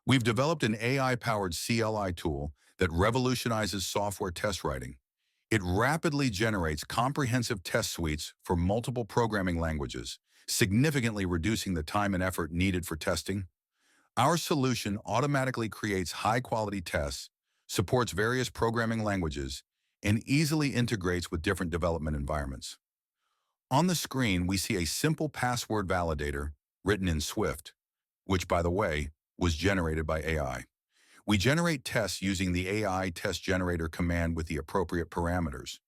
We've developed an AI-powered CLI tool that revolutionizes software test writing. It rapidly generates comprehensive test suites for multiple programming languages, significantly reducing the time and effort needed for testing. Our solution automatically creates high-quality tests, supports various programming languages, and easily integrates with different development environments. On the screen, we see a simple password validator written in Swift, which, by the way, was generated by AI. We generate tests using the AI test generator command with the appropriate parameters.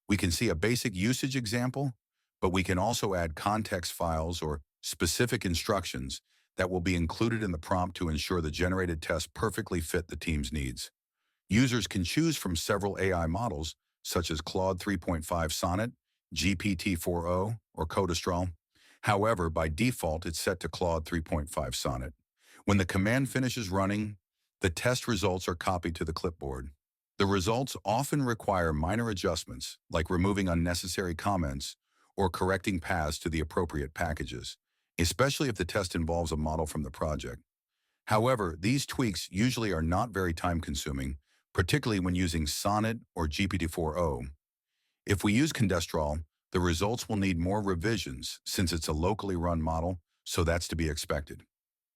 We can see a basic usage example, but we can also add context files or specific instructions that will be included in the prompt to ensure the generated tests perfectly fit the team's needs. Users can choose from several AI models, such as Claude 3.5 Sonnet, GPT-4o, or Codestral. However, by default, it's set to Claude 3.5 Sonnet. When the command finishes running, the test results are copied to the clipboard. The results often require minor adjustments, like removing unnecessary comments or correcting paths to the appropriate packages, especially if the test involves a model from the project. However, these tweaks usually are not very time-consuming, particularly when using Sonnet or GPT-4o. If we use Codestral, the results will need more revisions since it's a locally run model, so that's to be expected.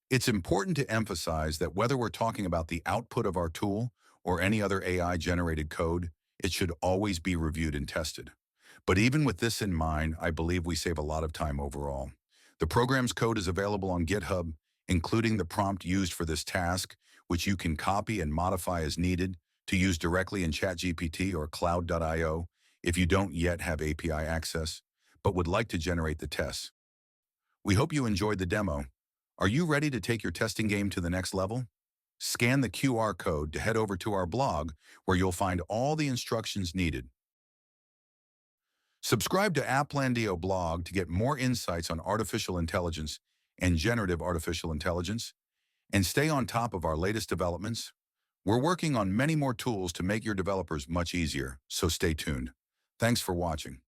It's important to emphasize that whether we're talking about the output of our tool or any other AI-generated code, it should always be reviewed and tested. But even with this in mind, I believe we save a lot of time overall. The program's code is available on GitHub, including the prompt used for this task, which you can copy and modify as needed to use directly in ChatGPT or Cloud.io if you don't yet have API access, but would like to generate the tests. We hope you enjoyed the demo. Are you ready to take your testing game to the next level? Scan the QR code to head over to our blog, where you'll find all the instructions needed. Subscribe to Applandeo blog to get more insights on artificial intelligence and generative artificial intelligence, and stay on top of our latest developments. We're working on many more tools to make your developers much easier, so stay tuned. Thanks for watching.